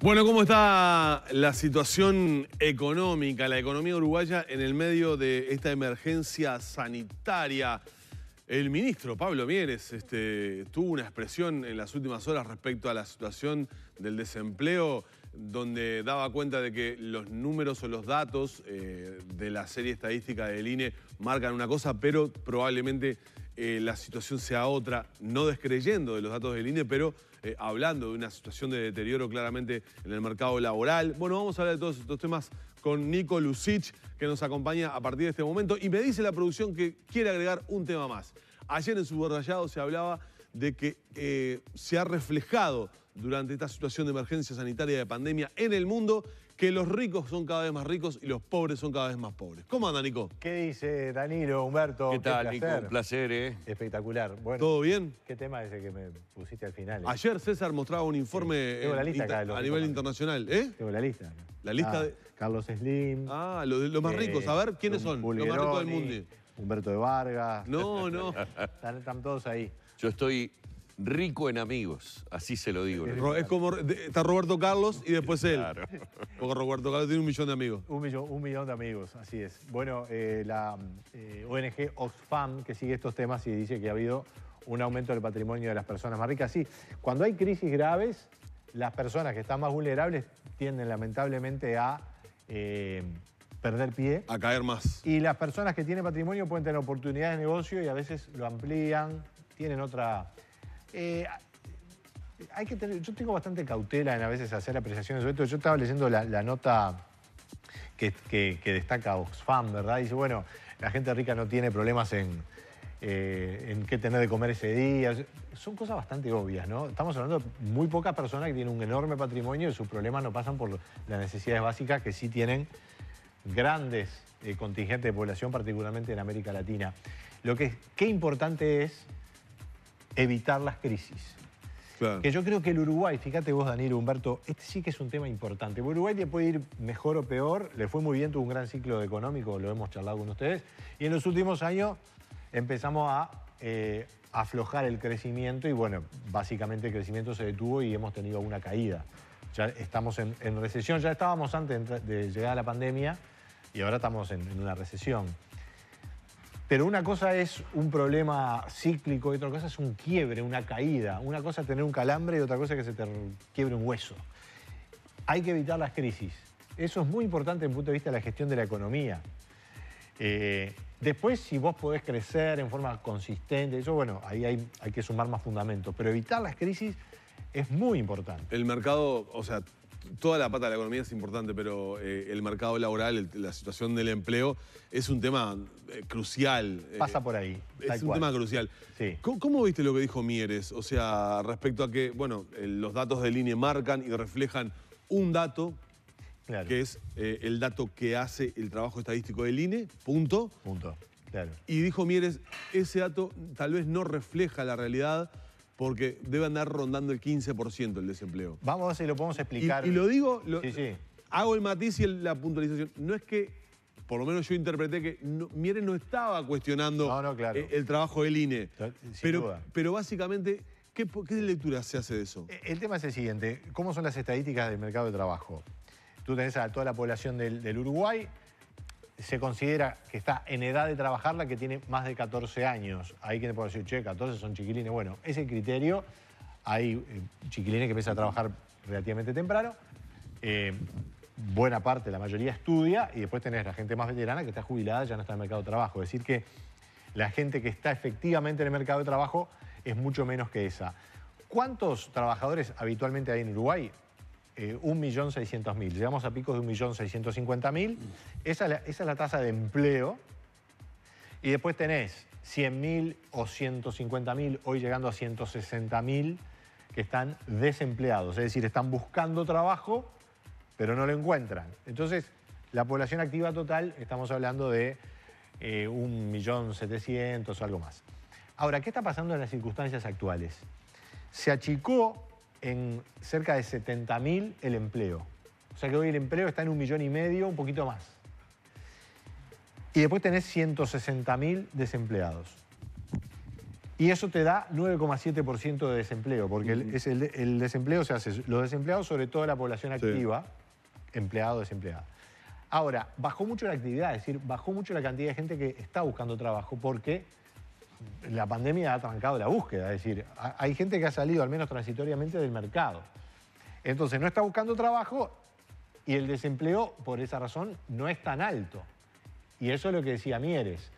Bueno, ¿cómo está la situación económica, la economía uruguaya en el medio de esta emergencia sanitaria? El ministro Pablo Mieres tuvo una expresión en las últimas horas respecto a la situación del desempleo, donde daba cuenta de que los números o los datos de la serie estadística del INE marcan una cosa, pero probablemente la situación sea otra, no descreyendo de los datos del INE, pero hablando de una situación de deterioro claramente en el mercado laboral. Bueno, vamos a hablar de todos estos temas con Nico Lucich, que nos acompaña a partir de este momento. Y me dice la producción que quiere agregar un tema más. Ayer en Subrayado se hablaba de que se ha reflejado durante esta situación de emergencia sanitaria de pandemia en el mundo que los ricos son cada vez más ricos y los pobres son cada vez más pobres. ¿Cómo anda, Nico? ¿Qué dice Danilo, Humberto? ¿Qué tal, Nico? Un placer, ¿eh? Espectacular. Bueno, ¿Todo bien? ¿Qué tema es el que me pusiste al final? Ayer César mostraba un informe Tengo la lista acá de los a nivel internacional. ¿Eh? Tengo la lista. La lista de... Carlos Slim. Ah, los más ricos. A ver, ¿quiénes son los más ricos del mundo? Humberto de Vargas. No, no. Están todos ahí. Yo estoy rico en amigos, así se lo digo. Es como, está Roberto Carlos y después él. Claro. Porque Roberto Carlos tiene 1 millón de amigos. Un millón de amigos, así es. Bueno, la ONG Oxfam, que sigue estos temas y dice que ha habido un aumento del patrimonio de las personas más ricas. Sí, cuando hay crisis graves, las personas que están más vulnerables tienden lamentablemente a perder pie. A caer más. Y las personas que tienen patrimonio pueden tener oportunidades de negocio y a veces lo amplían, tienen otra... hay que tener, yo tengo bastante cautela en a veces hacer apreciaciones sobre esto. Yo estaba leyendo la nota que destaca Oxfam, ¿verdad? Dice, bueno, la gente rica no tiene problemas en qué tener de comer ese día. Son cosas bastante obvias, ¿no? Estamos hablando de muy pocas personas que tienen un enorme patrimonio y sus problemas no pasan por las necesidades básicas que sí tienen grandes contingentes de población, particularmente en América Latina. Qué importante es evitar las crisis. Claro. Que yo creo que el Uruguay, fíjate vos, Danilo, Humberto, este sí que es un tema importante. Uruguay le puede ir mejor o peor, le fue muy bien, tuvo un gran ciclo económico, lo hemos charlado con ustedes, y en los últimos años empezamos a aflojar el crecimiento y bueno, básicamente el crecimiento se detuvo y hemos tenido una caída. Ya estamos en recesión, ya estábamos antes de llegar a la pandemia y ahora estamos en una recesión. Pero una cosa es un problema cíclico y otra cosa es un quiebre, una caída. Una cosa es tener un calambre y otra cosa es que se te quiebre un hueso. Hay que evitar las crisis. Eso es muy importante desde el punto de vista de la gestión de la economía. Después, si vos podés crecer en forma consistente, eso, bueno, ahí hay que sumar más fundamentos. Pero evitar las crisis es muy importante. El mercado, o sea, toda la pata de la economía es importante, pero el mercado laboral, la situación del empleo, es un tema crucial. Pasa por ahí. Es un tema crucial. Sí. ¿Cómo viste lo que dijo Mieres? O sea, respecto a que, bueno, los datos del INE marcan y reflejan un dato, Claro. que es el dato que hace el trabajo estadístico del INE, punto. Punto, claro. Y dijo Mieres, ese dato tal vez no refleja la realidad porque debe andar rondando el 15% el desempleo. Vamos a ver si lo podemos explicar. Y lo digo, Sí. hago el matiz y la puntualización. No es que, por lo menos yo interpreté que Mieres no estaba cuestionando claro. el trabajo del INE. Sin duda. Pero básicamente, ¿qué lectura se hace de eso? El tema es el siguiente. ¿Cómo son las estadísticas del mercado de trabajo? Tú tenés a toda la población del Uruguay. Se considera que está en edad de trabajar la que tiene más de 14 años. Ahí que te puedo decir, che, 14 son chiquilines. Bueno, ese criterio, hay chiquilines que empiezan a trabajar relativamente temprano. Buena parte, la mayoría estudia y después tenés la gente más veterana que está jubilada, ya no está en el mercado de trabajo. Es decir que la gente que está efectivamente en el mercado de trabajo es mucho menos que esa. ¿Cuántos trabajadores habitualmente hay en Uruguay? 1.600.000. Llegamos a picos de 1.650.000. Esa es la tasa de empleo. Y después tenés 100.000 o 150.000, hoy llegando a 160.000, que están desempleados. Es decir, están buscando trabajo, pero no lo encuentran. Entonces, la población activa total, estamos hablando de 1.700.000 o algo más. Ahora, ¿qué está pasando en las circunstancias actuales? Se achicó en cerca de 70.000 el empleo. O sea que hoy el empleo está en 1,5 millones, un poquito más. Y después tenés 160.000 desempleados. Y eso te da 9,7% de desempleo, porque el desempleo se hace, los desempleados sobre todo la población activa, empleado, desempleado. Ahora, bajó mucho la actividad, es decir, bajó mucho la cantidad de gente que está buscando trabajo porque la pandemia ha trancado la búsqueda, es decir, hay gente que ha salido al menos transitoriamente del mercado. Entonces no está buscando trabajo y el desempleo por esa razón no es tan alto. Y eso es lo que decía Mieres.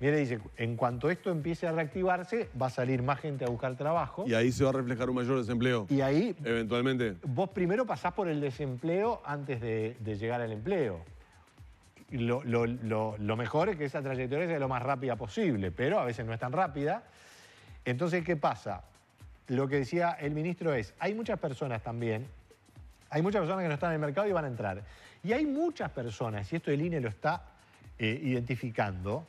Mieres dice, en cuanto esto empiece a reactivarse, va a salir más gente a buscar trabajo. Y ahí se va a reflejar un mayor desempleo. Y ahí, eventualmente. vos primero pasás por el desempleo antes de llegar al empleo. Lo mejor es que esa trayectoria sea lo más rápida posible, pero a veces no es tan rápida. Entonces, ¿qué pasa? Lo que decía el ministro es, hay muchas personas también, hay muchas personas que no están en el mercado y van a entrar. Y hay muchas personas, y esto el INE lo está identificando,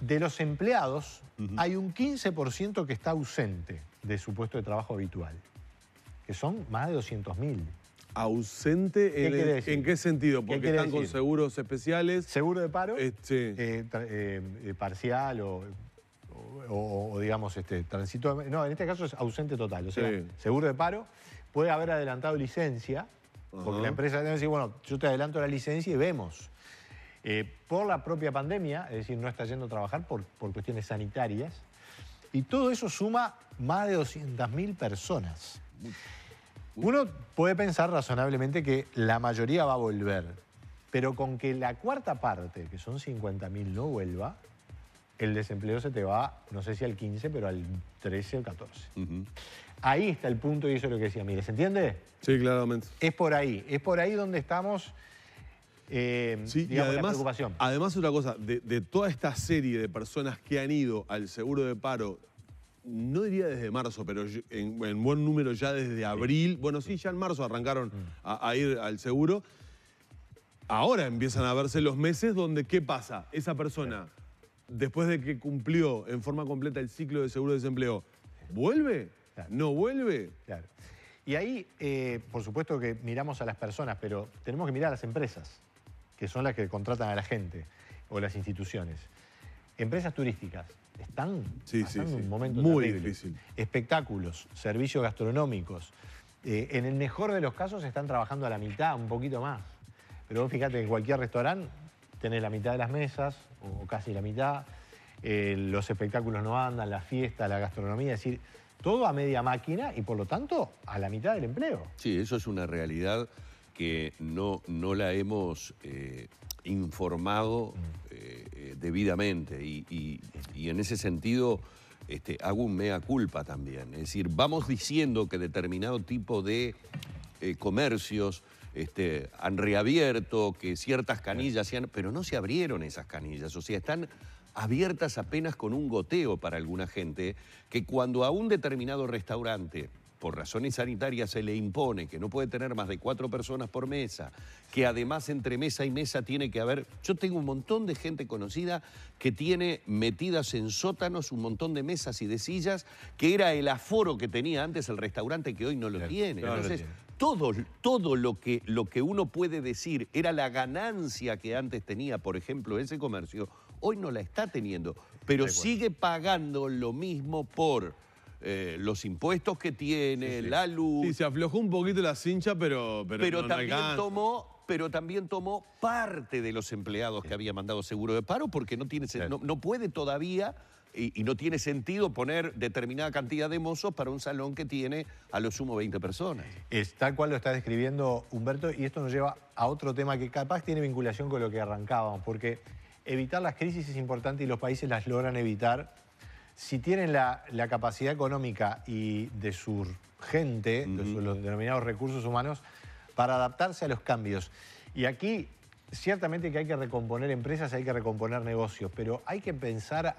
de los empleados hay un 15% que está ausente de su puesto de trabajo habitual, que son más de 200.000. ¿Ausente en qué sentido? Porque están con decir? Seguros especiales. ¿Seguro de paro? Sí. Parcial o digamos, transito. No, en este caso es ausente total. O sea, Sí. seguro de paro, puede haber adelantado licencia, porque la empresa debe decir, bueno, yo te adelanto la licencia y vemos. Por la propia pandemia, es decir, no está yendo a trabajar por cuestiones sanitarias. Y todo eso suma más de 200.000 personas. Uno puede pensar razonablemente que la mayoría va a volver, pero con que la cuarta parte, que son 50.000, no vuelva, el desempleo se te va, no sé si al 15, pero al 13 o 14. Ahí está el punto y eso es lo que decía Mire, ¿se entiende? Sí, claramente. Es por ahí donde estamos, Sí, digamos, y además, la preocupación. Además, otra cosa, de toda esta serie de personas que han ido al seguro de paro, no diría desde marzo, pero en buen número ya desde abril. Bueno, sí, ya en marzo arrancaron a ir al seguro. Ahora empiezan a verse los meses donde, ¿qué pasa? Esa persona, después de que cumplió en forma completa el ciclo de seguro de desempleo, ¿vuelve? Claro. ¿No vuelve? Claro. Y ahí, por supuesto que miramos a las personas, pero tenemos que mirar a las empresas, que son las que contratan a la gente, o las instituciones. Empresas turísticas están pasando un momento muy terrible. difícil. Espectáculos, servicios gastronómicos. En el mejor de los casos están trabajando a la mitad, un poquito más. Pero vos fíjate que en cualquier restaurante tenés la mitad de las mesas, o casi la mitad. Los espectáculos no andan, la fiesta, la gastronomía, es decir, todo a media máquina y por lo tanto a la mitad del empleo. Sí, eso es una realidad que no la hemos informado debidamente y en ese sentido hago un mea culpa también. Es decir, vamos diciendo que determinado tipo de comercios han reabierto, que ciertas canillas pero no se abrieron esas canillas, o sea, están abiertas apenas con un goteo para alguna gente, que cuando a un determinado restaurante, por razones sanitarias, se le impone que no puede tener más de 4 personas por mesa, que además entre mesa y mesa tiene que haber... Yo tengo un montón de gente conocida que tiene metidas en sótanos un montón de mesas y de sillas, que era el aforo que tenía antes el restaurante, que hoy no lo tiene. Claro, Entonces, todo lo que uno puede decir era la ganancia que antes tenía, por ejemplo, ese comercio, hoy no la está teniendo, pero sigue pagando lo mismo por los impuestos que tiene, la luz. Sí, se aflojó un poquito la cincha, pero no también alcanza. pero también tomó parte de los empleados que había mandado seguro de paro, porque no puede todavía y no tiene sentido poner determinada cantidad de mozos para un salón que tiene a lo sumo 20 personas. Es tal cual lo está describiendo Humberto, y esto nos lleva a otro tema que capaz tiene vinculación con lo que arrancábamos, porque evitar las crisis es importante y los países las logran evitar si tienen la capacidad económica y de su gente, los denominados recursos humanos, para adaptarse a los cambios. Y aquí, ciertamente que hay que recomponer empresas, hay que recomponer negocios, pero hay que pensar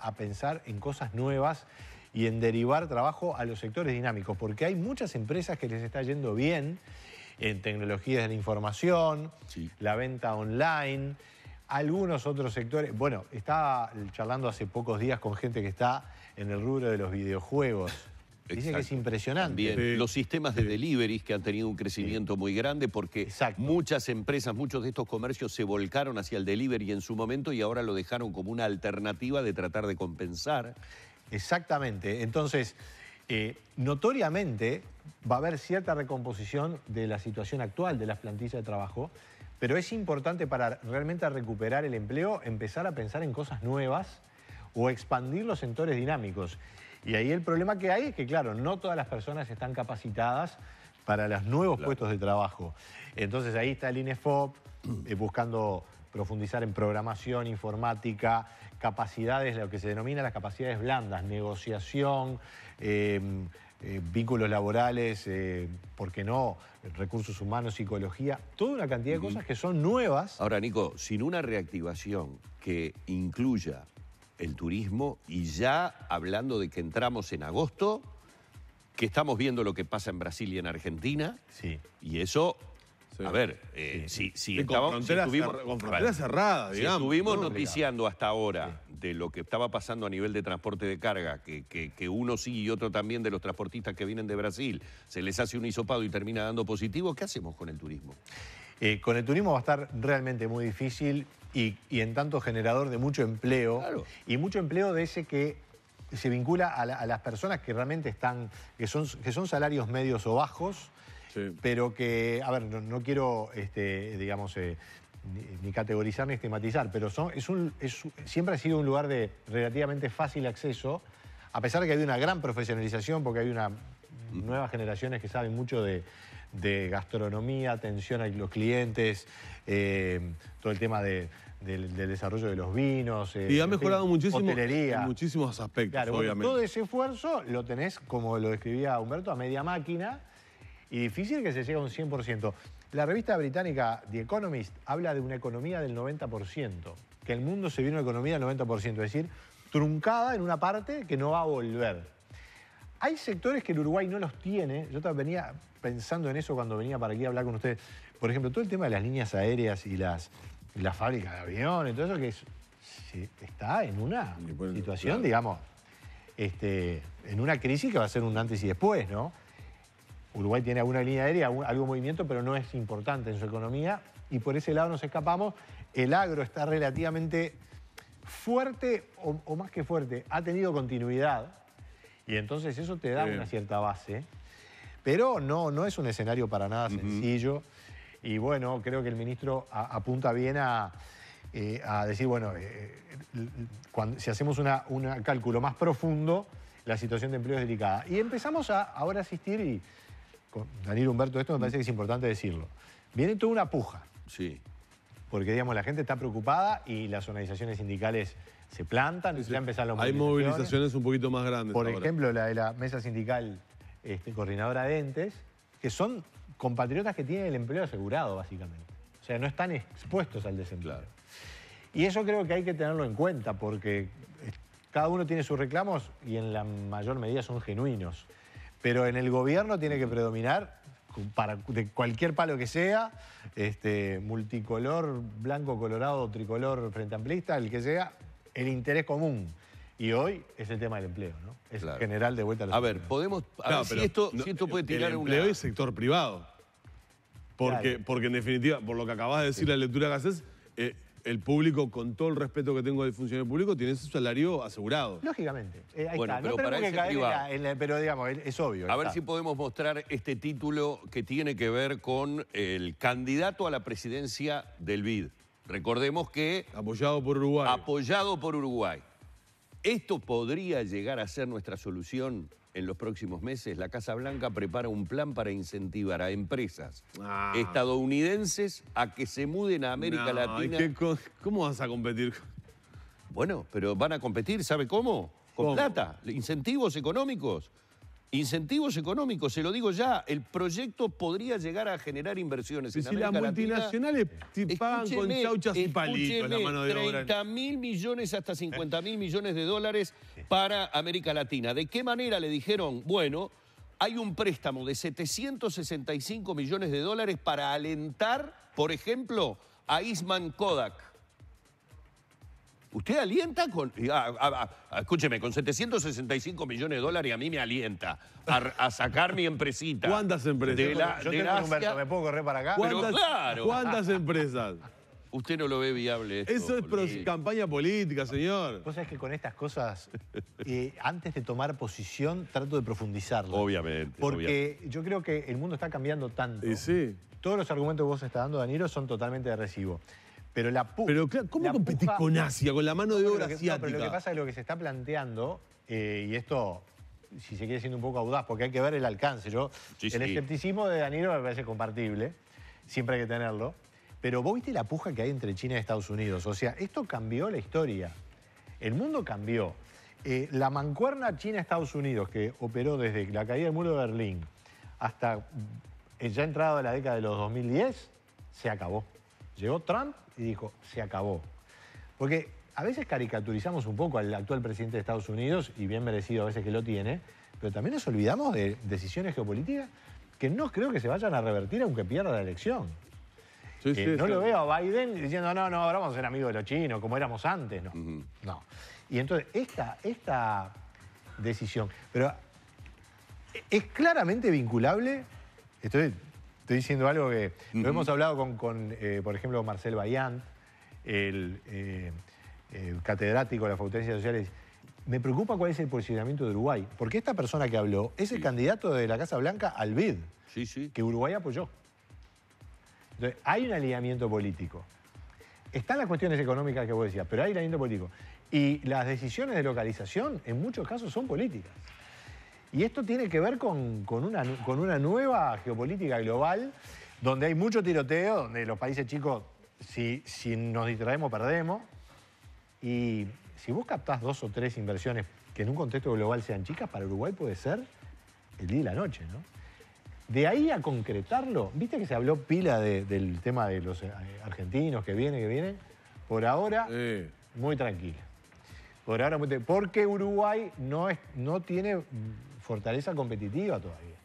en cosas nuevas y en derivar trabajo a los sectores dinámicos, porque hay muchas empresas que les está yendo bien en tecnologías de la información, la venta online, algunos otros sectores. Bueno, estaba charlando hace pocos días con gente que está en el rubro de los videojuegos. Dice que es impresionante. También los sistemas de deliveries que han tenido un crecimiento muy grande porque muchas empresas, muchos de estos comercios se volcaron hacia el delivery en su momento y ahora lo dejaron como una alternativa de tratar de compensar. Exactamente. Entonces, notoriamente va a haber cierta recomposición de la situación actual de las plantillas de trabajo, pero es importante para realmente recuperar el empleo empezar a pensar en cosas nuevas o expandir los sectores dinámicos. Y ahí el problema que hay es que, claro, no todas las personas están capacitadas para los nuevos puestos de trabajo. Entonces ahí está el INEFOP buscando profundizar en programación, informática, capacidades, lo que se denomina las capacidades blandas, negociación, vínculos laborales, ¿por qué no? Recursos humanos, psicología, toda una cantidad de cosas que son nuevas. Ahora, Nico, sin una reactivación que incluya el turismo, y ya hablando de que entramos en agosto, que estamos viendo lo que pasa en Brasil y en Argentina, Sí. y eso, Sí. a ver, Sí, si con fronteras cerradas, si digamos. estuvimos todo noticiando hasta ahora de lo que estaba pasando a nivel de transporte de carga, que uno sí y otro también de los transportistas que vienen de Brasil, se les hace un hisopado y termina dando positivo, ¿qué hacemos con el turismo? Con el turismo va a estar realmente muy difícil y en tanto generador de mucho empleo. Claro. Y mucho empleo de ese que se vincula a las personas que realmente están, que son salarios medios o bajos, Sí. pero que, a ver, no quiero, digamos, ni categorizar ni estigmatizar, pero siempre ha sido un lugar de relativamente fácil acceso, a pesar de que hay una gran profesionalización, porque hay nuevas generaciones que saben mucho de gastronomía, atención a los clientes, todo el tema del desarrollo de los vinos. Y ha mejorado muchísimo hotelería. en muchísimos aspectos, Claro, bueno, obviamente. todo ese esfuerzo lo tenés, como lo describía Humberto, a media máquina y difícil que se llegue a un 100%. La revista británica The Economist habla de una economía del 90%, que el mundo se viene a una economía del 90%, es decir, truncada en una parte que no va a volver. Hay sectores que el Uruguay no los tiene. Yo venía pensando en eso cuando venía para aquí a hablar con ustedes. Por ejemplo, todo el tema de las líneas aéreas y las fábricas de aviones, todo eso que está en una situación, claro, digamos, en una crisis que va a ser un antes y después, ¿no? Uruguay tiene alguna línea aérea, algo de movimiento, pero no es importante en su economía y por ese lado nos escapamos. El agro está relativamente fuerte, o más que fuerte, ha tenido continuidad. Y entonces eso te da una cierta base, pero no es un escenario para nada sencillo. Y bueno, creo que el ministro apunta bien a decir, bueno, si hacemos un cálculo más profundo, la situación de empleo es delicada. Y empezamos a ahora asistir, y con Daniel Humberto, esto me parece que es importante decirlo. Viene toda una puja. Sí. Porque, digamos, la gente está preocupada y las organizaciones sindicales se plantan, ya empezaron las Hay movilizaciones un poquito más grandes Por ahora. ejemplo, la de la mesa sindical coordinadora de entes, que son compatriotas que tienen el empleo asegurado, básicamente. O sea, no están expuestos al desempleo. Claro. Y eso creo que hay que tenerlo en cuenta, porque cada uno tiene sus reclamos y en la mayor medida son genuinos. Pero en el gobierno tiene que predominar, de cualquier palo que sea, multicolor, blanco, colorado, tricolor, frente amplista, el que sea, el interés común. Y hoy es el tema del empleo, ¿no? Es Claro. general de vuelta a los A ver, empleos. podemos... A Claro, ver si pero esto puede tirar el una... empleo y sector privado. Porque en definitiva, por lo que acabas de decir, la lectura que haces, el público, con todo el respeto que tengo del funcionario público, tiene su salario asegurado. Lógicamente. Ahí Bueno, está. pero No para tenemos que ese caer privado. pero digamos, es obvio. A ahí ver está. si podemos mostrar este título que tiene que ver con el candidato a la presidencia del BID. Recordemos que Apoyado por Uruguay. apoyado por Uruguay. ¿Esto podría llegar a ser nuestra solución en los próximos meses? La Casa Blanca prepara un plan para incentivar a empresas estadounidenses a que se muden a América Latina. ¿Cómo vas a competir? Bueno, pero van a competir, ¿sabe cómo? Con ¿Cómo? plata, incentivos económicos. Incentivos económicos, se lo digo ya, el proyecto podría llegar a generar inversiones en Si las América Latina. multinacionales te pagan con Escúcheme, chauchas y palitos la mano de obra. 30.000 millones hasta 50.000 millones de dólares para América Latina. ¿De qué manera le dijeron? Bueno, hay un préstamo de 765 millones de dólares para alentar, por ejemplo, a Eastman Kodak. ¿Usted alienta con...? Escúcheme, con 765 millones de dólares a mí me alienta a sacar mi empresita. ¿Cuántas empresas? Yo tengo un Humberto, ¿me puedo correr para acá? Pero claro. ¿Cuántas empresas? Usted no lo ve viable esto. Eso es campaña política, señor. Vos sabés que con estas cosas, antes de tomar posición, trato de profundizarlo. Obviamente. Porque yo creo que el mundo está cambiando tanto. Y sí. Todos los argumentos que vos estás dando, Danilo, son totalmente de recibo. Pero ¿cómo competís con Asia, con la mano de obra asiática? No, pero lo que pasa es que lo que se está planteando, y esto, si se quiere, siendo un poco audaz, porque hay que ver el alcance. El escepticismo de Danilo me parece compartible, siempre hay que tenerlo. Pero vos viste la puja que hay entre China y Estados Unidos. O sea, esto cambió la historia. El mundo cambió. La mancuerna China-Estados Unidos, que operó desde la caída del muro de Berlín hasta ya entrado la década de los 2010, se acabó. Llegó Trump y dijo, se acabó. Porque a veces caricaturizamos un poco al actual presidente de Estados Unidos, y bien merecido a veces que lo tiene, pero también nos olvidamos de decisiones geopolíticas que no creo que se vayan a revertir aunque pierda la elección. No lo veo a Biden diciendo, no, ahora vamos a ser amigos de los chinos, como éramos antes. No, no. Y entonces, esta decisión, pero es claramente vinculable. Estoy diciendo algo que lo hemos hablado con por ejemplo, Marcel Bayant, el catedrático de la Facultad de Ciencias Sociales. Me preocupa cuál es el posicionamiento de Uruguay, porque esta persona que habló es el candidato de la Casa Blanca al BID, que Uruguay apoyó. Entonces, hay un alineamiento político. Están las cuestiones económicas que vos decías, pero hay alineamiento político. Y las decisiones de localización, en muchos casos, son políticas. Y esto tiene que ver con una nueva geopolítica global, donde hay mucho tiroteo, donde los países chicos, si nos distraemos, perdemos. Y si vos captás 2 o 3 inversiones que en un contexto global sean chicas, para Uruguay puede ser el día y la noche, ¿no? De ahí a concretarlo, viste que se habló pila del tema de los argentinos que vienen. Por ahora, muy tranquilo. Por ahora, porque Uruguay no tiene fortaleza competitiva todavía.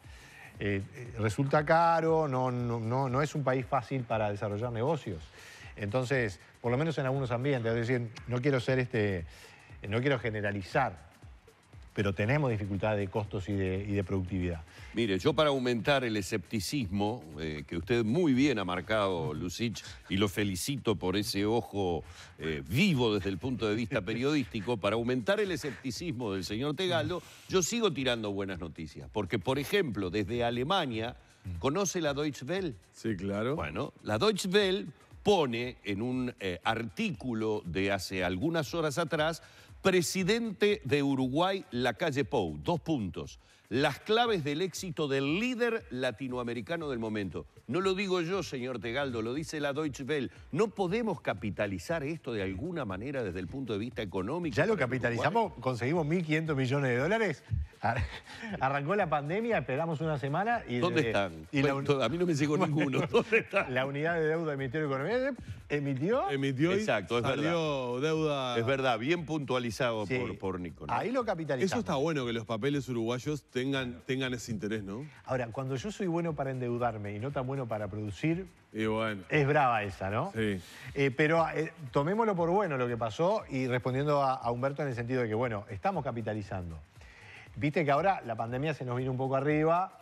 Resulta caro, no es un país fácil para desarrollar negocios. Entonces, por lo menos en algunos ambientes, es decir, no quiero generalizar, pero tenemos dificultades de costos y de productividad. Mire, yo para aumentar el escepticismo, que usted muy bien ha marcado, Lucich, y lo felicito por ese ojo vivo desde el punto de vista periodístico, para aumentar el escepticismo del señor Tegaldo, yo sigo tirando buenas noticias. Porque, por ejemplo, desde Alemania, ¿conoce la Deutsche Welle? Sí, claro. Bueno, la Deutsche Welle pone en un artículo de hace algunas horas atrás: presidente de Uruguay, Lacalle Pou, 2 puntos. Las claves del éxito del líder latinoamericano del momento. No lo digo yo, señor Tegaldo, lo dice la Deutsche Welle. ¿No podemos capitalizar esto de alguna manera desde el punto de vista económico? Ya lo capitalizamos, conseguimos 1.500 millones de dólares. Arrancó la pandemia, esperamos una semana y... ¿Dónde están? A mí no me llegó ninguno. ¿Dónde están? La unidad de deuda del Ministerio de Economía emitió Exacto, es salió verdad. Deuda. Es verdad, bien puntualizado por Nicolás. Ahí lo capitalizamos. Eso está bueno, que los papeles uruguayos tengan ese interés, ¿no? Ahora, cuando yo soy bueno para endeudarme y no tan bueno para producir, y bueno, es brava esa, ¿no? Sí. Pero tomémoslo por bueno lo que pasó, y respondiendo a Humberto en el sentido de que, bueno, estamos capitalizando. Viste que ahora la pandemia se nos vino un poco arriba.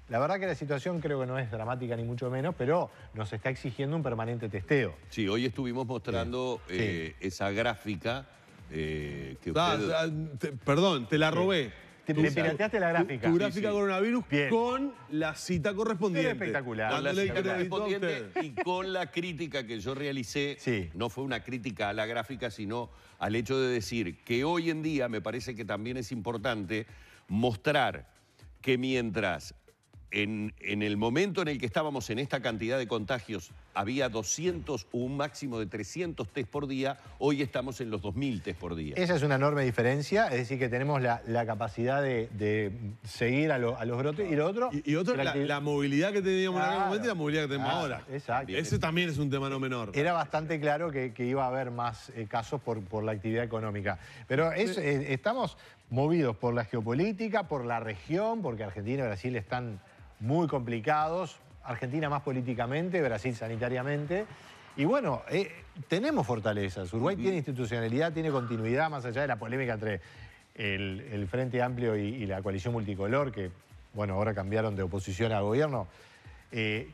La verdad que la situación creo que no es dramática ni mucho menos, pero nos está exigiendo un permanente testeo. Sí, hoy estuvimos mostrando esa gráfica que usted... Perdón, te la robé. Te pirateaste la gráfica. Tu gráfica coronavirus Bien. con la cita correspondiente. Es espectacular. Con la Dándole cita crédito a correspondiente usted. y con la crítica que yo realicé, Sí. no fue una crítica a la gráfica, sino al hecho de decir que hoy en día me parece que también es importante mostrar que mientras en el momento en el que estábamos en esta cantidad de contagios había 200 o un máximo de 300 test por día, hoy estamos en los 2.000 test por día. Esa es una enorme diferencia, es decir, que tenemos la capacidad de seguir a los brotes. Y lo otro... Y otro, la movilidad que teníamos en aquel momento y la movilidad que tenemos ahora. Exacto. Ese también es un tema no menor. Era bastante claro que iba a haber más casos por la actividad económica. Pero estamos movidos por la geopolítica, por la región, porque Argentina y Brasil están muy complicados. Argentina más políticamente, Brasil sanitariamente. Y bueno, tenemos fortalezas. Uruguay tiene institucionalidad, tiene continuidad, más allá de la polémica entre el Frente Amplio y la coalición multicolor, que bueno, ahora cambiaron de oposición a gobierno.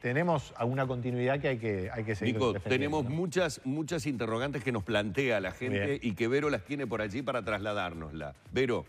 tenemos alguna continuidad que hay que seguir Nico, defendiendo, tenemos ¿no? muchas interrogantes que nos plantea la gente Bien. y que Vero las tiene por allí para trasladárnosla. Vero.